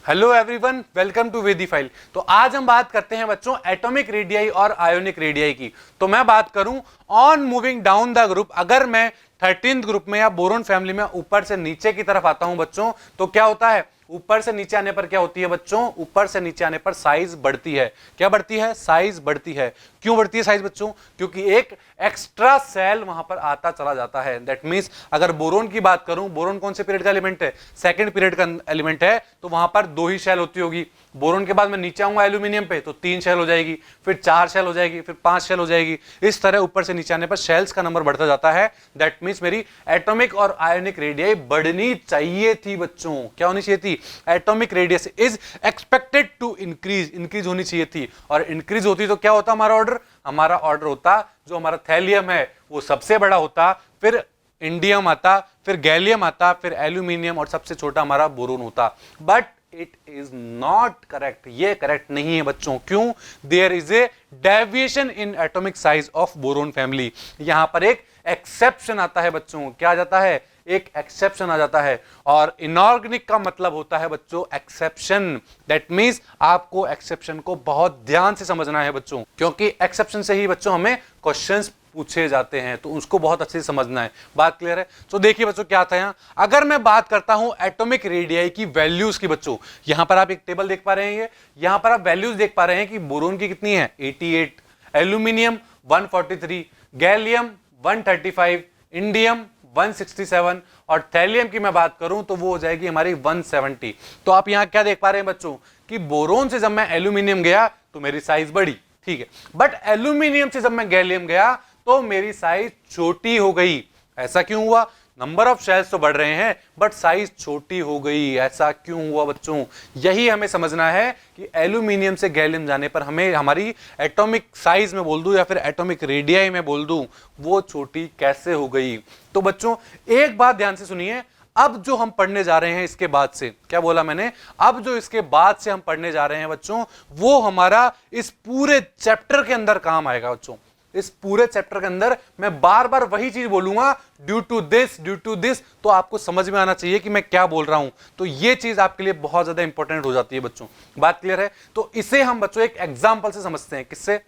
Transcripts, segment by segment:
Hello everyone, welcome to वेदी file. तो आज हम बात करते हैं बच्चों एटॉमिक रेडियाई और आयोनिक रेडियाई की। तो मैं बात करूं on moving down the group, अगर मैं 13th ग्रुप में या बोरोन फैमिली में ऊपर से नीचे की तरफ आता हूं बच्चों, तो क्या होता है? ऊपर से नीचे आने पर क्या होती है बच्चों? ऊपर से नीचे आने पर साइज बढ़ती है। क्या बढ़ती है? साइज बढ़ती है। क्यों बढ़ती है साइज बच्चों? क्योंकि एक एक्स्ट्रा सेल वहां पर आता चला जाता है। दैट मींस अगर बोरोन की बात करूं, बोरोन कौन से पीरियड का एलिमेंट है? सेकंड पीरियड का एलिमेंट है, तो वहां पर 2 ही शेल होती होगी। बोरोन के बाद मैं नीचे आऊंगा एल्यूमिनियम पे तो 3 शेल हो जाएगी, फिर 4 शेल हो जाएगी, फिर 5 शेल हो जाएगी। इस तरह ऊपर से नीचे आने पर शेल्स का नंबर बढ़ता जाता है। दैट मींस मेरी एटॉमिक और आयोनिक रेडियाई बढ़नी चाहिए थी बच्चों। क्या होनी चाहिए थी? Atomic radius is expected to increase होनी चाहिए थी। और इंक्रीज होती तो क्या होता हमारा ऑर्डर? हमारा ऑर्डर होता, जो हमारा थैलियम है वो सबसे बड़ा होता, फिर इंडियम आता, फिर गैलियम आता, फिर एल्यूमिनियम और सबसे छोटा हमारा बोरोन होता। But it is not correct, ये करेक्ट नहीं है बच्चों। क्यों? There is a deviation in atomic size of boron family. यहां पर एक एक्सेप्शन आता है बच्चों। क्या आ जाता है? एक एक्सेप्शन आ जाता है। और इनऑर्गेनिक का मतलब होता है बच्चों एक्सेप्शन। दैट मींस आपको एक्सेप्शन को बहुत ध्यान से समझना है बच्चों, क्योंकि एक्सेप्शन से ही बच्चों हमें क्वेश्चंस पूछे जाते हैं, तो उसको बहुत अच्छे से समझना है। बात क्लियर है? तो देखिए बच्चों क्या था यहां, अगर मैं बात करता हूं एटॉमिक रेडियाई की वैल्यूज की बच्चों, यहां पर आप एक टेबल देख पा रहे हैं, यहां पर आप वैल्यूज देख पा रहे हैं कि बोरोन की कितनी है? 88, एल्यूमिनियम 143, गैलियम 135, इंडियम 167 और थैलियम की मैं बात करूं तो वो हो जाएगी हमारी 170। तो आप यहां क्या देख पा रहे हैं बच्चों कि बोरोन से जब मैं एल्यूमिनियम गया तो मेरी साइज बढ़ी, ठीक है, बट एल्यूमिनियम से जब मैं गैलियम गया तो मेरी साइज छोटी हो गई। ऐसा क्यों हुआ? नंबर ऑफ शेल्स तो बढ़ रहे हैं बट साइज छोटी हो गई। ऐसा क्यों हुआ बच्चों? यही हमें समझना है कि एल्यूमिनियम से गैलियम जाने पर हमें हमारी एटॉमिक साइज में बोल दूं या फिर एटॉमिक रेडियाई में बोल दूं, वो छोटी कैसे हो गई। तो बच्चों एक बात ध्यान से सुनिए, अब जो हम पढ़ने जा रहे हैं इसके बाद से, क्या बोला मैंने? अब जो इसके बाद से हम पढ़ने जा रहे हैं बच्चों, वो हमारा इस पूरे चैप्टर के अंदर काम आएगा बच्चों। इस पूरे चैप्टर के अंदर मैं बार बार वही चीज बोलूंगा, ड्यू टू दिस, तो आपको समझ में आना चाहिए कि मैं क्या बोल रहा हूं। तो ये चीज आपके लिए बहुत ज्यादा इंपॉर्टेंट हो जाती है बच्चों। बात क्लियर है? तो इसे हम बच्चों एक एग्जाम्पल से समझते हैं। किससे?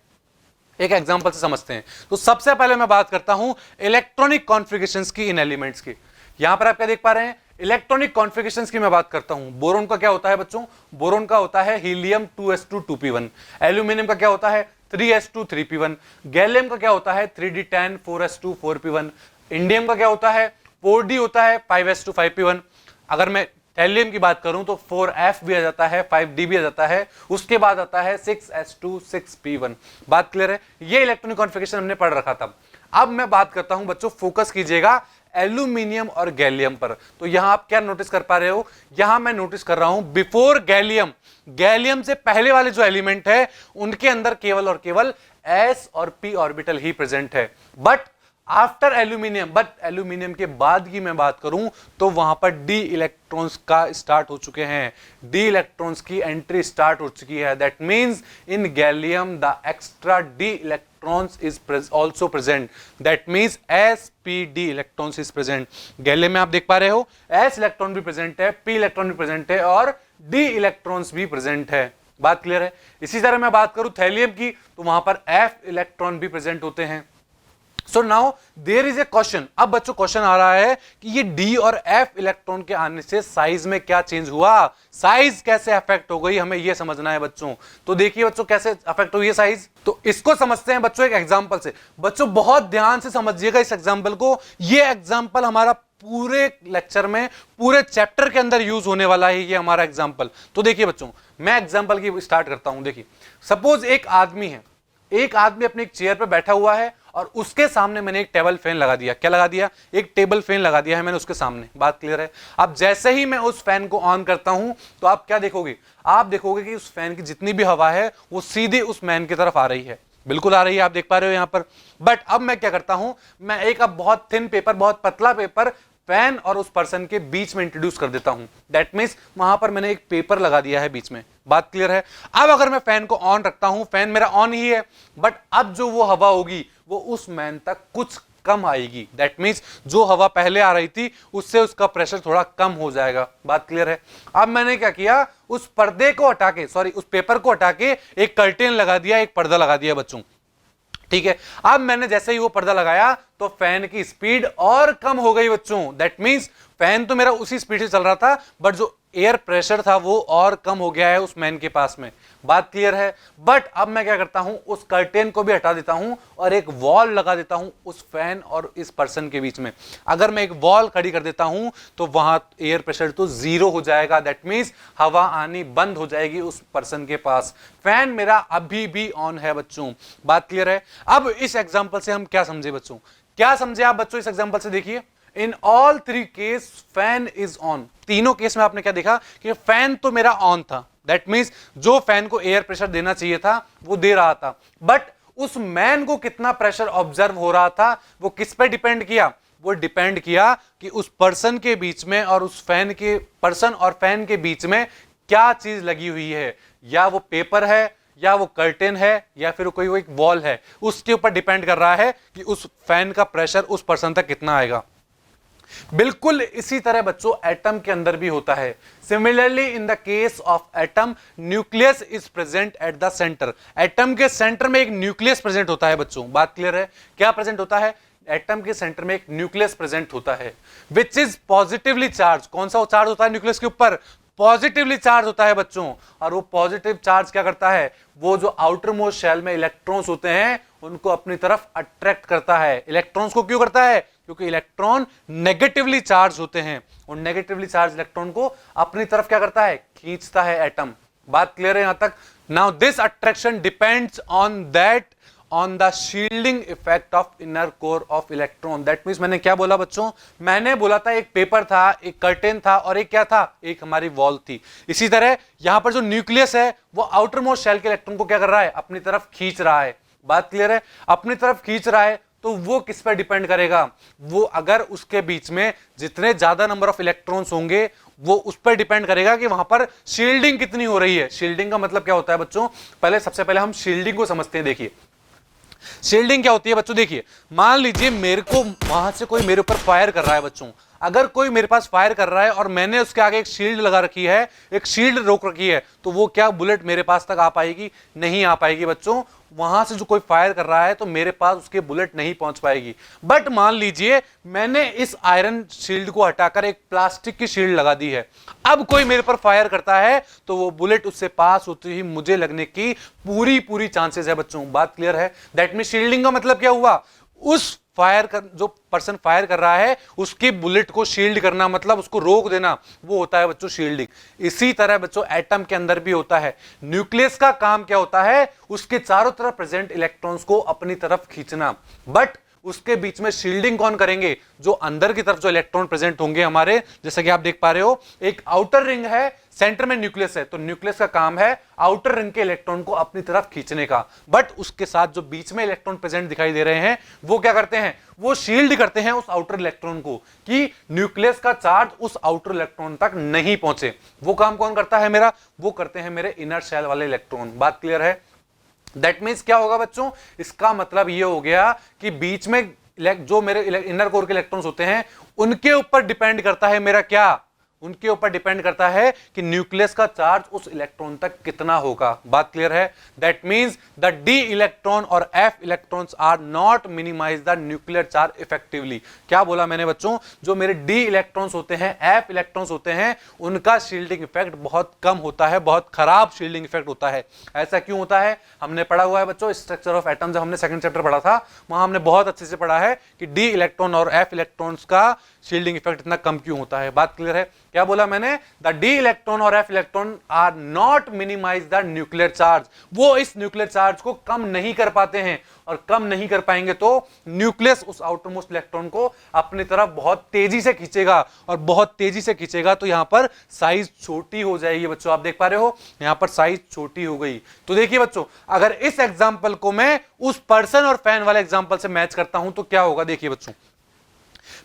एक एग्जाम्पल से समझते हैं। तो सबसे पहले मैं बात करता हूं इलेक्ट्रॉनिक कॉन्फ़िगरेशंस की इन एलिमेंट्स की। यहां पर आप क्या देख पा रहे हैं? इलेक्ट्रॉनिक कॉन्फ़िगरेशंस की मैं बात करता हूं। बोरोन का क्या होता है बच्चों? बोरोन का होता है हीलियम 2s2 2p1। एल्यूमिनियम का क्या होता है? 3s2 3p1। गैलियम का क्या होता है? 3d10 4s2 4p1। इंडियम का क्या होता है? 4d होता है 5s2 5p1। अगर मैं थैलियम की बात करूं तो 4f भी आ जाता है, 5d भी आ जाता है, उसके बाद आता है 6s2 6p1। बात क्लियर है? ये इलेक्ट्रॉनिक कॉन्फ़िगरेशन हमने पढ़ रखा था। अब मैं बात करता हूं बच्चों, फोकस कीजिएगा एल्यूमिनियम और गैलियम पर। तो यहां आप क्या नोटिस कर पा रहे हो? यहां मैं नोटिस कर रहा हूं बिफोर गैलियम, गैलियम से पहले वाले जो एलिमेंट है उनके अंदर केवल और केवल s और p ऑर्बिटल ही प्रेजेंट है। But after aluminium, but aluminium के बाद की मैं बात करूं तो वहां पर डी इलेक्ट्रॉन्स का स्टार्ट हो चुके हैं, डी इलेक्ट्रॉन्स की एंट्री स्टार्ट हो चुकी है। That means in gallium the extra D electrons is also present. That means sp d electrons is present. Gallium में आप देख पा रहे हो s इलेक्ट्रॉन भी प्रेजेंट है, p इलेक्ट्रॉन भी प्रेजेंट है और d इलेक्ट्रॉन्स भी प्रेजेंट है। बात क्लियर है? इसी तरह मैं बात करूं थैलियम की तो वहां पर f इलेक्ट्रॉन भी प्रेजेंट होते हैं। So now there is a question. अब बच्चों क्वेश्चन आ रहा है कि ये डी और एफ इलेक्ट्रॉन के आने से साइज में क्या चेंज हुआ, साइज कैसे अफेक्ट हो गई, हमें ये समझना है बच्चों। तो देखिए बच्चों कैसे अफेक्ट हुई है साइज, तो इसको समझते हैं बच्चों एक एग्जांपल से। बच्चों बहुत ध्यान से समझिएगा इस एग्जांपल को। ये एग्जांपल हमारा पूरे लेक्चर में, पूरे चैप्टर के अंदर यूज होने वाला है ये हमारा एग्जांपल। तो देखिए बच्चों मैं एग्जांपल की स्टार्ट करता हूं। देखिए सपोज एक आदमी है, एक आदमी अपनी एक चेयर पर बैठा हुआ है और उसके सामने मैंने एक टेबल फैन लगा दिया। क्या लगा दिया? एक टेबल फैन लगा दिया है मैंने उसके सामने। बात क्लियर है? अब जैसे ही मैं उस फैन को ऑन करता हूं तो आप क्या देखोगे? आप देखोगे कि उस फैन की जितनी भी हवा है वो सीधे उस मैन की तरफ आ रही है। बिल्कुल आ रही है, आप देख पा रहे हो यहां पर। बट अब मैं क्या करता हूं, मैं एक अब बहुत थिन पेपर, बहुत पतला पेपर फैन और उस पर्सन के बीच में इंट्रोड्यूस कर देता हूं। दैट मींस वहां पर मैंने एक पेपर लगा दिया है बीच में। बात क्लियर है? अब अगर मैं फैन को ऑन रखता हूं, फैन मेरा ऑन ही है, बट अब जो वो हवा होगी वो उस मैन तक कुछ कम आएगी। दैट मीन्स जो हवा पहले आ रही थी उससे उसका प्रेशर थोड़ा कम हो जाएगा। बात क्लियर है? अब मैंने क्या किया, उस पर्दे को हटा के, सॉरी उस पेपर को हटा के एक कर्टेन लगा दिया, एक पर्दा लगा दिया बच्चों। ठीक है, अब मैंने जैसे ही वो पर्दा लगाया तो फैन की स्पीड और कम हो गई बच्चों। दैट मीन्स फैन तो मेरा उसी स्पीड से चल रहा था, बट जो एयर प्रेशर था वो और कम हो गया है उस मैन के पास में। बात क्लियर है? बट अब मैं क्या करता हूं, उस कर्टेन को भी हटा देता हूं और एक वॉल लगा देता हूं उस फैन और इस पर्सन के बीच में। अगर मैं एक वॉल खड़ी कर देता हूं तो वहां एयर प्रेशर तो जीरो हो जाएगा। दैट मीन्स हवा आनी बंद हो जाएगी उस पर्सन के पास। फैन मेरा अभी भी ऑन है बच्चों। बात क्लियर है? अब इस एग्जाम्पल से हम क्या समझे बच्चों? क्या समझे आप बच्चों इस एग्जाम्पल से? देखिए, in all three case fan is on. तीनों केस में आपने क्या देखा कि फैन तो मेरा ऑन था। दैट मीन्स जो फैन को एयर प्रेशर देना चाहिए था वो दे रहा था, बट उस मैन को कितना प्रेशर ऑब्जर्व हो रहा था वो किस पे डिपेंड किया? वो डिपेंड किया कि उस पर्सन के बीच में और उस फैन के, पर्सन और फैन के बीच में क्या चीज लगी हुई है, या वो पेपर है, या वो कर्टेन है, या फिर कोई वो एक वॉल है। उसके ऊपर डिपेंड कर रहा है कि उस फैन का प्रेशर उस पर्सन तक कितना आएगा। बिल्कुल इसी तरह बच्चों एटम के अंदर भी होता है। Similarly in the case of atom, nucleus is present at the centre. Atom के सेंटर में एक न्यूक्लियस प्रेजेंट होता है बच्चों। बात क्लियर है? क्या प्रेजेंट होता है? एटम के सेंटर में एक न्यूक्लियस प्रेजेंट होता है विच इज पॉजिटिवली चार्ज। कौन सा चार्ज होता है न्यूक्लियस के ऊपर? पॉजिटिवली चार्ज होता है बच्चों। और वो पॉजिटिव चार्ज क्या करता है? वो जो आउटर मोस्ट शेल में इलेक्ट्रॉन्स होते हैं उनको अपनी तरफ अट्रैक्ट करता है। इलेक्ट्रॉन्स को क्यों करता है? क्योंकि इलेक्ट्रॉन नेगेटिवली चार्ज होते हैं और नेगेटिवली चार्ज इलेक्ट्रॉन को अपनी तरफ क्या करता है? खींचता है एटम। बात क्लियर है यहां तक? Now this attraction depends on that, on the shielding effect of inner core of electron. That means मैंने क्या बोला बच्चों? मैंने बोला था एक पेपर था, एक कर्टेन था और एक क्या था? एक हमारी वॉल थी। इसी तरह यहां पर जो न्यूक्लियस है वो आउटर मोस्ट शेल के इलेक्ट्रॉन को क्या कर रहा है? अपनी तरफ खींच रहा है। बात क्लियर है? अपनी तरफ खींच रहा है तो वो किस पर डिपेंड करेगा? वो अगर उसके बीच में जितने ज्यादा नंबर ऑफ इलेक्ट्रॉन्स होंगे वो उस पर डिपेंड करेगा कि वहां पर शील्डिंग कितनी हो रही है। शील्डिंग का मतलब क्या होता है बच्चों? सबसे पहले हम शील्डिंग को समझते हैं। देखिए शील्डिंग क्या होती है बच्चों? देखिए, मान लीजिए मेरे को वहां से कोई मेरे ऊपर फायर कर रहा है बच्चों। अगर कोई मेरे पास फायर कर रहा है और मैंने उसके आगे एक शील्ड लगा रखी है, एक शील्ड रोक रखी है, तो वो क्या बुलेट मेरे पास तक आ पाएगी? नहीं आ पाएगी बच्चों। वहां से जो कोई फायर कर रहा है तो मेरे पास उसके बुलेट नहीं पहुंच पाएगी। बट मान लीजिए मैंने इस आयरन शील्ड को हटाकर एक प्लास्टिक की शील्ड लगा दी है। अब कोई मेरे पर फायर करता है तो वो बुलेट उससे पास होती ही मुझे लगने की पूरी चांसेस है बच्चों। बात क्लियर है? दैट मीन शील्डिंग का मतलब क्या हुआ? उस फायर कर, जो पर्सन फायर कर रहा है उसके बुलेट को शील्ड करना, मतलब उसको रोक देना, वो होता है बच्चों शील्डिंग। इसी तरह बच्चों एटम के अंदर भी होता है। न्यूक्लियस का काम क्या होता है? उसके चारों तरफ प्रेजेंट इलेक्ट्रॉन्स को अपनी तरफ खींचना। बट उसके बीच में शील्डिंग कौन करेंगे? जो अंदर की तरफ जो इलेक्ट्रॉन प्रेजेंट होंगे हमारे, जैसा कि आप देख पा रहे हो एक आउटर रिंग है, सेंटर में न्यूक्लियस है, तो न्यूक्लियस का काम है आउटर रिंग के इलेक्ट्रॉन को अपनी तरफ खींचने का। बट उसके साथ जो बीच में इलेक्ट्रॉन प्रेजेंट दिखाई दे रहे हैं वो क्या करते हैं? वो शील्ड करते हैं उस आउटर इलेक्ट्रॉन को कि न्यूक्लियस का चार्ज उस आउटर इलेक्ट्रॉन तक नहीं पहुंचे। वो काम कौन करता है मेरा? वो करते हैं मेरे इनर शेल वाले इलेक्ट्रॉन। बात क्लियर है? दैट मीन्स क्या होगा बच्चों? इसका मतलब ये हो गया कि बीच में जो मेरे इनर कोर के इलेक्ट्रॉन्स होते हैं उनके ऊपर डिपेंड करता है मेरा क्या? उनके ऊपर डिपेंड करता है कि न्यूक्लियस का चार्ज उस इलेक्ट्रॉन तक कितना होगा। बात क्लियर है? That means the D electron और f electrons are not minimize the nuclear charge effectively. क्या बोला मैंने बच्चों? जो मेरे डी इलेक्ट्रॉन्स होते हैं, एफ इलेक्ट्रॉन्स होते हैं, उनका शील्डिंग इफेक्ट बहुत कम होता है, बहुत खराब शील्डिंग इफेक्ट होता है। ऐसा क्यों होता है? हमने पढ़ा हुआ है बच्चों स्ट्रक्चर ऑफ एटम, जब हमने सेकंड चैप्टर पढ़ा था वहां हमने बहुत अच्छे से पढ़ा है कि डी इलेक्ट्रॉन और एफ इलेक्ट्रॉन्स का शील्डिंग इफेक्ट इतना कम क्यों होता है। बात क्लियर है? क्या बोला मैंने? द डी इलेक्ट्रॉन और F electron are not minimize the nuclear charge. वो इस न्यूक्लियर चार्ज को कम नहीं कर पाते हैं, और कम नहीं कर पाएंगे तो न्यूक्लियस उस आउटर मोस्ट इलेक्ट्रॉन को अपनी तरफ बहुत तेजी से खींचेगा, और बहुत तेजी से खींचेगा तो यहां पर साइज छोटी हो जाएगी। बच्चों आप देख पा रहे हो यहां पर साइज छोटी हो गई। तो देखिए बच्चों, अगर इस एग्जांपल को मैं उस पर्सन और फैन वाले एग्जांपल से मैच करता हूं तो क्या होगा? देखिए बच्चों,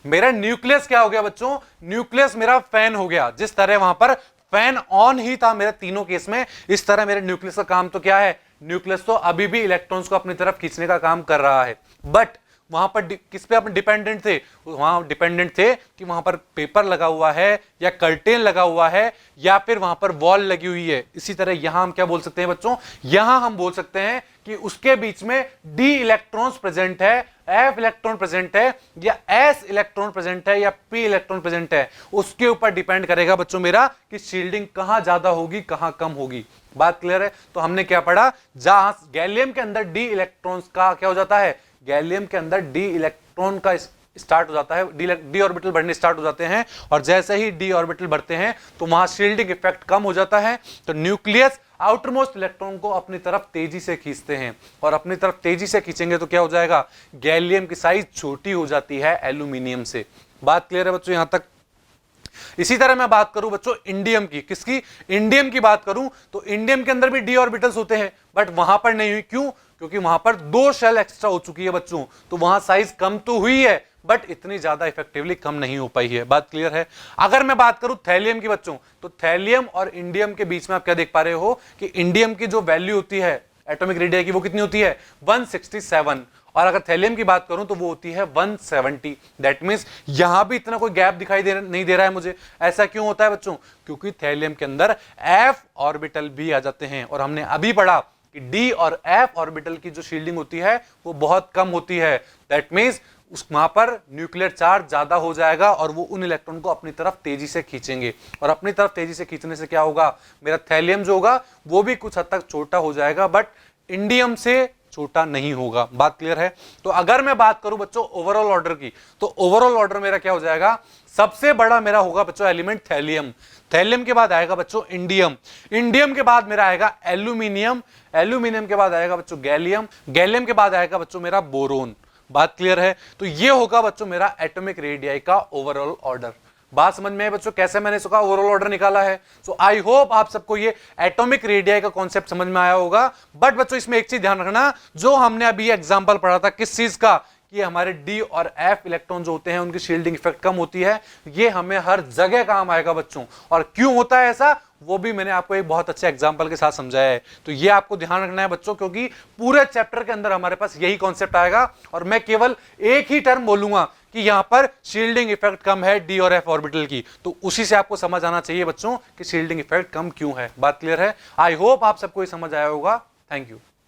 मेरा न्यूक्लियस क्या हो गया बच्चों? न्यूक्लियस मेरा फैन हो गया। जिस तरह वहां पर फैन ऑन ही था मेरे तीनों केस में, इस तरह मेरे न्यूक्लियस का काम तो क्या है? न्यूक्लियस तो अभी भी इलेक्ट्रॉन्स को अपनी तरफ खींचने का काम कर रहा है। बट वहां पर किस पे अपन डिपेंडेंट थे, वहां डिपेंडेंट थे कि वहां पर पेपर लगा हुआ है या कर्टेन लगा हुआ है या फिर वहां पर वॉल लगी हुई है। इसी तरह यहां हम क्या बोल सकते हैं बच्चों, यहां हम बोल सकते हैं कि उसके बीच में d इलेक्ट्रॉन्स प्रेजेंट है, f इलेक्ट्रॉन प्रेजेंट है या s इलेक्ट्रॉन प्रेजेंट है या p इलेक्ट्रॉन प्रेजेंट है, उसके ऊपर डिपेंड करेगा बच्चों मेरा कि शील्डिंग कहां ज्यादा होगी कहां कम होगी। बात क्लियर है? तो हमने क्या पढ़ा, जहां गैलियम के अंदर d इलेक्ट्रॉन्स का क्या हो जाता है, गैलियम के अंदर d इलेक्ट्रॉन का स्टार्ट हो जाता है, डी ऑर्बिटल बढ़ने स्टार्ट हो जाते हैं, और जैसे ही डी ऑर्बिटल बढ़ते हैं तो वहां शील्डिंग इफेक्ट कम हो जाता है, तो न्यूक्लियस आउटर मोस्ट इलेक्ट्रॉन को अपनी तरफ तेजी से खींचते हैं, और अपनी तरफ तेजी से खींचेंगे तो क्या हो जाएगा, गैलियम की साइज छोटी हो जाती है एल्यूमिनियम से। बात क्लियर है बच्चों यहां तक? इसी तरह मैं बात करूं बच्चों इंडियम की, किसकी, इंडियम की बात करूं तो इंडियम के अंदर भी डी ऑर्बिटल्स होते हैं, बट वहां पर नहीं हुई, क्यों, क्योंकि वहां पर 2 शेल एक्स्ट्रा हो चुकी है बच्चों, तो वहां साइज कम तो हुई है बट इतनी ज्यादा इफेक्टिवली कम नहीं हो पाई है। बात क्लियर है? अगर मैं बात करूं थैलियम की बच्चों, तो थैलियम और इंडियम के बीच में आप क्या देख पा रहे हो कि इंडियम की जो वैल्यू होती है एटॉमिक रेडियस की वो कितनी होती है, 167, और अगर थैलियम की बात करूं तो वो होती है 170। दैट मींस यहां भी इतना कोई गैप दिखाई नहीं दे रहा है मुझे। ऐसा क्यों होता है बच्चों, क्योंकि थैलियम के अंदर f ऑर्बिटल भी आ जाते हैं, और हमने अभी पढ़ा कि d और f ऑर्बिटल की जो शील्डिंग होती है वो बहुत कम होती है। दैट मींस उस वहां पर न्यूक्लियर चार्ज ज्यादा हो जाएगा और वो उन इलेक्ट्रॉन को अपनी तरफ तेजी से खींचेंगे, और अपनी तरफ तेजी से खींचने से क्या होगा, मेरा थैलियम जो होगा वो भी कुछ हद तक छोटा हो जाएगा, बट इंडियम से छोटा नहीं होगा। बात क्लियर है? तो अगर मैं बात करूं बच्चों ओवरऑल ऑर्डर की, तो ओवरऑल ऑर्डर मेरा क्या हो जाएगा, सबसे बड़ा मेरा होगा बच्चों एलिमेंट थैलियम, थैलियम के बाद आएगा बच्चों इंडियम, इंडियम के बाद मेरा आएगा एल्यूमिनियम, एल्यूमिनियम के बाद आएगा बच्चों गैलियम, गैलियम के बाद आएगा बच्चों मेरा बोरोन। बात क्लियर है? तो ये होगा बच्चों मेरा एटॉमिक रेडियाई का ओवरऑल ऑर्डर। बात समझ में है बच्चों कैसे मैंने इसका ओवरऑल ऑर्डर निकाला है? सो आई होप आप सबको ये एटॉमिक रेडियाई का कॉन्सेप्ट समझ में आया होगा। बट बच्चों इसमें एक चीज ध्यान रखना, जो हमने अभी एग्जांपल पढ़ा था किस चीज का, कि हमारे डी और एफ इलेक्ट्रॉन जो होते हैं उनकी शील्डिंग इफेक्ट कम होती है, ये हमें हर जगह काम आएगा बच्चों। और क्यों होता है ऐसा, वो भी मैंने आपको एक बहुत अच्छे एग्जांपल के साथ समझाया है। तो ये आपको ध्यान रखना है बच्चों, क्योंकि पूरे चैप्टर के अंदर हमारे पास यही कॉन्सेप्ट आएगा, और मैं केवल एक ही टर्म बोलूंगा कि यहां पर शील्डिंग इफेक्ट कम है डी और एफ ऑर्बिटल की, तो उसी से आपको समझ आना चाहिए बच्चों कि शील्डिंग इफेक्ट कम क्यों है। बात क्लियर है? आई होप आप सबको ये समझ आया होगा। Thank you.